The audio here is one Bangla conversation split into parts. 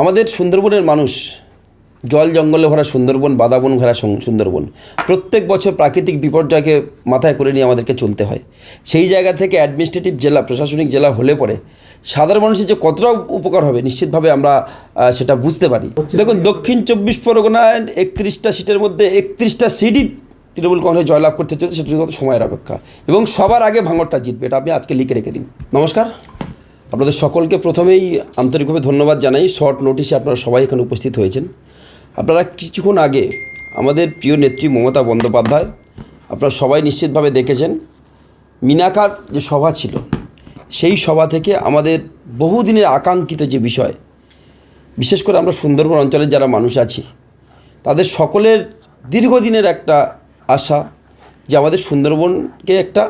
আমাদের সুন্দরবনের মানুষ জল জঙ্গলে ভরা সুন্দরবন, বাদাবন ঘেরা সুন্দরবন, প্রত্যেক বছর প্রাকৃতিক বিপর্যয়কে মাথায় করে নিয়ে আমাদেরকে চলতে হয়। সেই জায়গা থেকে অ্যাডমিনিস্ট্রেটিভ জেলা, প্রশাসনিক জেলা হলে পরে সাধারণ মানুষের যে কতটা উপকার হবে নিশ্চিতভাবে আমরা সেটা বুঝতে পারি। দেখুন, দক্ষিণ 24 পরগনায় 31টা সিটের মধ্যে 31টা সিটই তৃণমূল কংগ্রেস জয়লাভ করতে চলছে, সেটা শুধুমাত্র সময়ের অপেক্ষা এবং সবার আগে ভাঙড়টা জিতবে, এটা আপনি আজকে লিখে রেখে দিন। নমস্কার, আপনাদের সকলকে প্রথমেই আন্তরিকভাবে ধন্যবাদ জানাই। শর্ট নোটিশে আপনারা সবাই এখানে উপস্থিত হয়েছেন। আপনারা কিছুক্ষণ আগে আমাদের প্রিয় নেত্রী মমতা বন্দ্যোপাধ্যায়, আপনারা সবাই নিশ্চিতভাবে দেখেছেন, মিনাকার যে সভা ছিল সেই সভা থেকে আমাদের বহুদিনের আকাঙ্ক্ষিত যে বিষয়, বিশেষ করে আমরা সুন্দরবন অঞ্চলের যারা মানুষ আছি তাদের সকলের দীর্ঘদিনের একটা আশা যে আমাদের সুন্দরবনকে একটা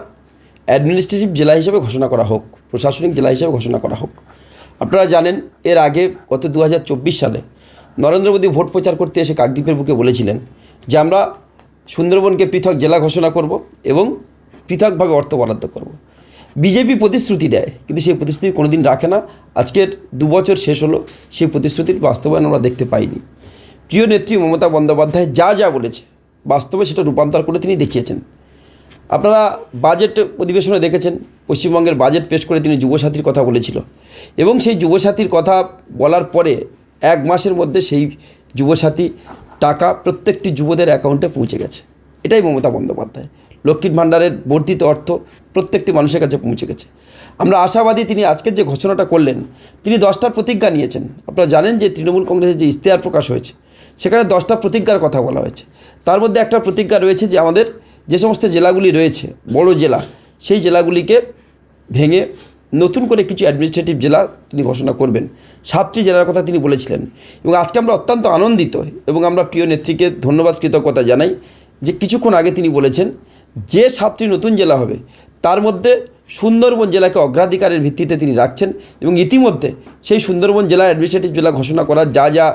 অ্যাডমিনিস্ট্রেটিভ জেলা হিসেবে ঘোষণা করা হোক, প্রশাসনিক জেলা হিসেবে ঘোষণা করা হোক। আপনারা জানেন, এর আগে গত 2024 সালে নরেন্দ্র মোদী ভোট প্রচার করতে এসে কাকদ্বীপের বুকে বলেছিলেন যে আমরা সুন্দরবনকে পৃথক জেলা ঘোষণা করব এবং পৃথকভাবে অর্থ বরাদ্দ করব। বিজেপি প্রতিশ্রুতি দেয়, কিন্তু সেই প্রতিশ্রুতি কোনো দিন রাখে না। আজকের 2 বছর শেষ হলো, সেই প্রতিশ্রুতির বাস্তবায়ন আমরা দেখতে পাইনি। প্রিয় নেত্রী মমতা বন্দ্যোপাধ্যায় যা যা বলেছে বাস্তবে সেটা রূপান্তর করে তিনি দেখিয়েছেন। আপনারা বাজেট অধিবেশনে দেখেছেন, পশ্চিমবঙ্গের বাজেট পেশ করে তিনি যুবসাথীর কথা বলেছিল এবং সেই যুবসাথীর কথা বলার পরে 1 মাসের মধ্যে সেই যুবসাথী টাকা প্রত্যেকটি যুবদের অ্যাকাউন্টে পৌঁছে গেছে। এটাই মমতা বন্দ্যোপাধ্যায়। লক্ষ্মীর ভাণ্ডারের বর্ধিত অর্থ প্রত্যেকটি মানুষের কাছে পৌঁছে গেছে। আমরা আশাবাদী, তিনি আজকের যে ঘোষণাটা করলেন, তিনি 10টা প্রতিজ্ঞা নিয়েছেন। আপনারা জানেন যে তৃণমূল কংগ্রেসের যে ইশতেহার প্রকাশ হয়েছে সেখানে 10টা প্রতিজ্ঞার কথা বলা হয়েছে। তার মধ্যে একটা প্রতিজ্ঞা রয়েছে যে আমাদের যে সমস্ত জেলাগুলি রয়েছে বড় জেলা, সেই জেলাগুলিকে ভেঙে নতুন করে কিছু অ্যাডমিনিস্ট্রেটিভ জেলা তিনি ঘোষণা করবেন। 7টি জেলার কথা তিনি বলেছিলেন এবং আজকে আমরা অত্যন্ত আনন্দিত এবং আমরা প্রিয় নেত্রীকে ধন্যবাদ, কৃতজ্ঞতা জানাই যে কিছুক্ষণ আগে তিনি বলেছেন যে 7টি নতুন জেলা হবে তার মধ্যে সুন্দরবন জেলাকে অগ্রাধিকারের ভিত্তিতে তিনি রাখছেন এবং ইতিমধ্যে সেই সুন্দরবন জেলা অ্যাডমিনিস্ট্রেটিভ জেলা ঘোষণা করার যা যা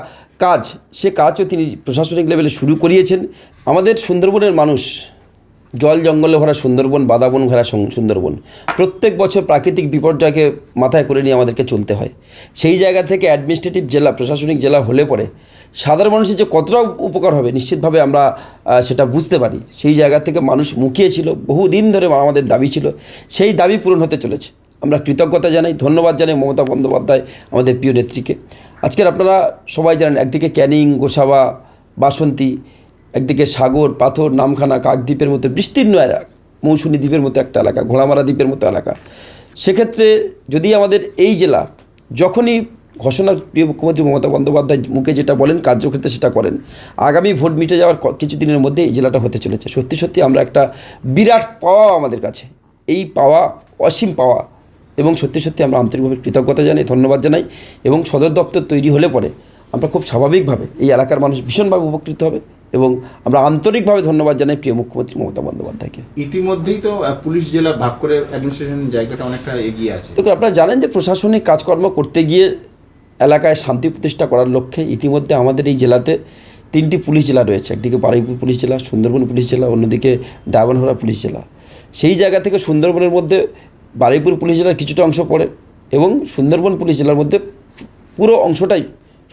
কাজ, সে কাজও তিনি প্রশাসনিক লেভেলে শুরু করিয়েছেন। আমাদের সুন্দরবনের মানুষ জল জঙ্গলে ভরা সুন্দরবন, বাদাবন ঘেরা সুন্দরবন, প্রত্যেক বছর প্রাকৃতিক বিপর্যয়কে মাথায় করে নিয়ে আমাদেরকে চলতে হয়। সেই জায়গা থেকে অ্যাডমিনিস্ট্রেটিভ জেলা, প্রশাসনিক জেলা হলে পরে সাধারণ মানুষের যে কতটা উপকার হবে নিশ্চিতভাবে আমরা সেটা বুঝতে পারি। সেই জায়গা থেকে মানুষ মুখিয়েছিল, বহুদিন ধরে আমাদের দাবি ছিল, সেই দাবি পূরণ হতে চলেছে। আমরা কৃতজ্ঞতা জানাই, ধন্যবাদ জানাই মমতা বন্দ্যোপাধ্যায় আমাদের প্রিয় নেত্রীকে। আজকের আপনারা সবাই জানেন, একদিকে ক্যানিং, গোসাবা, বাসন্তী, একদিকে সাগর, পাথর, নামখানা, কাকদ্বীপের মতো বিস্তীর্ণ এলাকা, মৌসুমী দ্বীপের মতো একটা এলাকা, ঘোড়ামারা দ্বীপের মতো এলাকা। সেক্ষেত্রে যদি আমাদের এই জেলা যখনই ঘোষণা প্রিয় মুখ্যমন্ত্রী মমতা বন্দ্যোপাধ্যায় মুখে যেটা বলেন, কার্যক্ষেত্রে সেটা করেন, আগামী ভোট মিটে যাওয়ার কিছুদিনের মধ্যে এই জেলাটা হতে চলেছে। সত্যি সত্যি আমরা একটা বিরাট পাওয়া আমাদের কাছে, এই পাওয়া অসীম পাওয়া এবং সত্যি সত্যি আমরা আন্তরিকভাবে কৃতজ্ঞতা জানাই, ধন্যবাদ জানাই এবং সদর দপ্তর তৈরি হলে পরে আমরা খুব স্বাভাবিকভাবে এই এলাকার মানুষ ভীষণভাবে উপকৃত হবে এবং আমরা আন্তরিকভাবে ধন্যবাদ জানাই প্রিয় মুখ্যমন্ত্রী মমতা বন্দ্যোপাধ্যায়কে। ইতিমধ্যেই তো পুলিশ জেলা ভাগ করে অ্যাডমিনিস্ট্রেশন জায়গাটা অনেকটা এগিয়ে আছে। তো আপনারা জানেন যে প্রশাসনিক কাজকর্ম করতে গিয়ে এলাকায় শান্তি প্রতিষ্ঠা করার লক্ষ্যে ইতিমধ্যে আমাদের এই জেলাতে 3টি পুলিশ জেলা রয়েছে। একদিকে বারুইপুর পুলিশ জেলা, সুন্দরবন পুলিশ জেলা, অন্যদিকে ডায়মন্ডহারবার পুলিশ জেলা। সেই জায়গা থেকে সুন্দরবনের মধ্যে বারুইপুর পুলিশ জেলার কিছুটা অংশ পড়ে এবং সুন্দরবন পুলিশ জেলার মধ্যে পুরো অংশটাই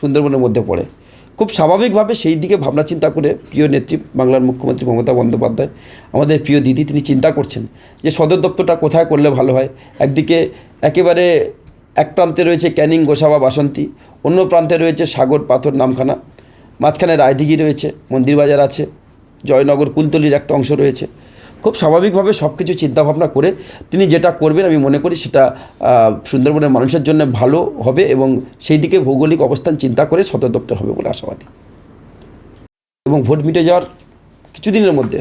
সুন্দরবনের মধ্যে পড়ে। খুব স্বাভাবিকভাবে সেই দিকে ভাবনা চিন্তা করে প্রিয় নেত্রী বাংলার মুখ্যমন্ত্রী মমতা বন্দ্যোপাধ্যায়, আমাদের প্রিয় দিদি, তিনি চিন্তা করছেন যে সদর দপ্তরটা কোথায় করলে ভালো হয়। একদিকে একেবারে এক প্রান্তে রয়েছে ক্যানিং, গোসাবা, বাসন্তী, অন্য প্রান্তে রয়েছে সাগর, পাথর, নামখানা, মাঝখানে রায়দিঘি রয়েছে, মন্দিরবাজার আছে, জয়নগর, কুলতলির একটা অংশ রয়েছে। খুব স্বাভাবিকভাবে সব কিছু চিন্তাভাবনা করে তিনি যেটা করবেন আমি মনে করি সেটা সুন্দরবনের মানুষের জন্য ভালো হবে এবং সেই দিকে ভৌগোলিক অবস্থান চিন্তা করে সদর দপ্তর হবে বলে আশাবাদী এবং ভোট মিটে যাওয়ার কিছুদিনের মধ্যে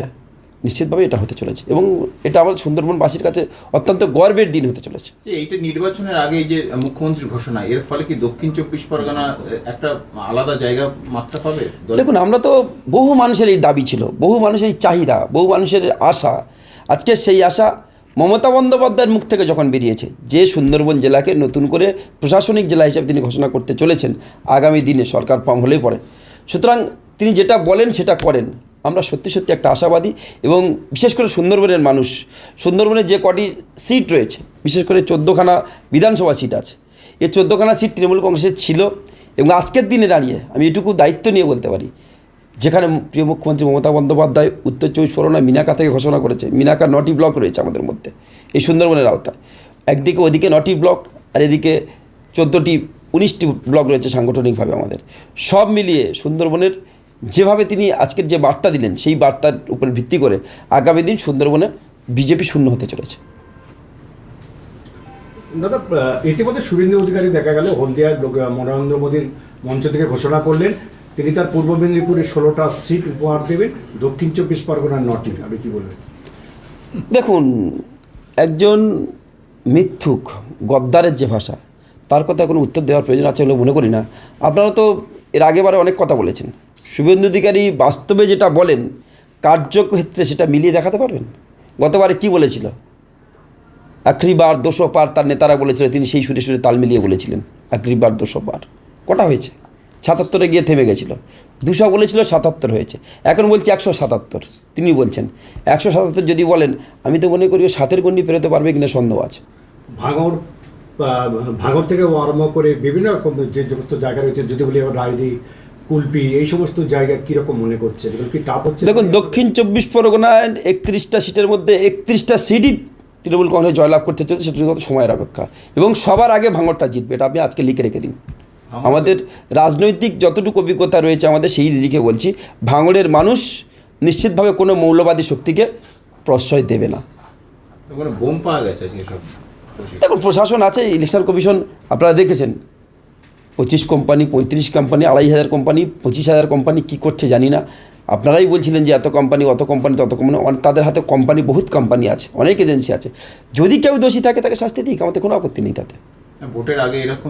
নিশ্চিতভাবে এটা হতে চলেছে এবং এটা আমাদের সুন্দরবনবাসীর কাছে অত্যন্ত গর্বের দিন হতে চলেছে। এইটা নির্বাচনের আগে যে মুখ্যমন্ত্রীর ঘোষণা, এর ফলে কি দক্ষিণ 24 পরগনা একটা আলাদা জায়গা মাত্রা পাবে? দেখুন, আমরা তো বহু মানুষের এই দাবি ছিল, বহু মানুষের এই চাহিদা, বহু মানুষের আশা। আজকে সেই আশা মমতা বন্দ্যোপাধ্যায়ের মুখ থেকে যখন বেরিয়েছে যে সুন্দরবন জেলাকে নতুন করে প্রশাসনিক জেলা হিসেবে তিনি ঘোষণা করতে চলেছেন আগামী দিনে সরকার ফর্ম হলেই পরে, সুতরাং তিনি যেটা বলেন সেটা করেন। আমরা সত্যি সত্যি একটা আশাবাদী এবং বিশেষ করে সুন্দরবনের মানুষ, সুন্দরবনের যে কটি সিট রয়েছে, বিশেষ করে 14খানা বিধানসভা সিট আছে, এই 14খানা সিট তৃণমূল কংগ্রেসের ছিল এবং আজকের দিনে দাঁড়িয়ে আমি এটুকু দায়িত্ব নিয়ে বলতে পারি, যেখানে প্রিয় মুখ্যমন্ত্রী মমতা বন্দ্যোপাধ্যায় উত্তর 24 পরগনা মিনাকা থেকে ঘোষণা করেছে, মিনাকার 9টি ব্লক রয়েছে আমাদের মধ্যে এই সুন্দরবনের আওতায়, একদিকে ওদিকে 9টি ব্লক আর এদিকে 19টি ব্লক রয়েছে সাংগঠনিকভাবে আমাদের, সব মিলিয়ে সুন্দরবনের যেভাবে তিনি আজকের যে বার্তা দিলেন সেই বার্তার উপর ভিত্তি করে আগামী দিন সুন্দরবনে বিজেপি শূন্য হতে চলেছে। দাদা, ইতিমধ্যে শুভেন্দু অধিকারী দেখা গেল হলদিয়ার নরেন্দ্র মোদীর মঞ্চ থেকে ঘোষণা করলেন তিনি তার পূর্ব মেদিনীপুরের 16টা সিট উপহার দেবেন, দক্ষিণ 24 পরগনার 9টি। আপনি কি বলবেন? দেখুন, একজন মিথ্যুক গদ্দারের যে ভাষা, তার কথা কোনো উত্তর দেওয়ার প্রয়োজন আছে বলে মনে করি না। আপনারা তো এর আগেবারে অনেক কথা বলেছেন, শুভেন্দু অধিকারী বাস্তবে যেটা বলেন কার্যক্ষেত্রে সেটা মিলিয়ে দেখাতে পারবেন? গতবারে কি বলেছিল? আখরি বার 200 পার তার নেতারা বলেছিল, তিনি সেই সুরে সুরে তাল মিলিয়ে বলেছিলেন আখরি বার 200 পার। কটা হয়েছে? 77-এ গিয়ে থেমে গেছিল। 200 বলেছিল, 77 হয়েছে। এখন বলছি 177। তিনি বলছেন 177 যদি বলেন, আমি তো মনে করি ও 7-এর গণ্ডি পেরোতে পারবে কিনা সন্দেহ আছে। ভাঙড় থেকে আরম্ভ করে বিভিন্ন রকম যে সমস্ত জায়গা রয়েছে, যদি বলি রায়দি, কুলপি, এই সমস্ত জায়গা কীরকম মনে করছে? এগুলো কি টাফ হচ্ছে? দেখুন, দক্ষিণ 24 পরগনায় 31টা সিটের মধ্যে 31টা সিটই তৃণমূল কংগ্রেস জয়লাভ করতে চলছে, সেটা শুধুমাত্র সময়ের অপেক্ষা। এবং সবার আগে ভাঙড়টা জিতবে, এটা আপনি আজকে লিখে রেখে দিন। আমাদের রাজনৈতিক যতটুকু অভিজ্ঞতা রয়েছে আমাদের সেই লিখে বলছি, ভাঙড়ের মানুষ নিশ্চিতভাবে কোনো মৌলবাদী শক্তিকে প্রশ্রয় দেবে না। কোনো বোম পাওয়া গেছে সেসব? দেখুন, প্রশাসন আছে, ইলেকশন কমিশন আপনারা দেখেছেন, 25 কোম্পানি, 35 কোম্পানি, 2,500 কোম্পানি, 25,000 কোম্পানি কী করছে জানি না। আপনারাই বলছিলেন যে এত কোম্পানি, অত কোম্পানি, তত কোম্পানি, তাদের হাতে কোম্পানি, বহুত কোম্পানি আছে, অনেক এজেন্সি আছে। যদি কেউ দোষী থাকে তাকে শাস্তি দিক, আমাদের কোনো আপত্তি নেই তাতে। ভোটের আগে এরকম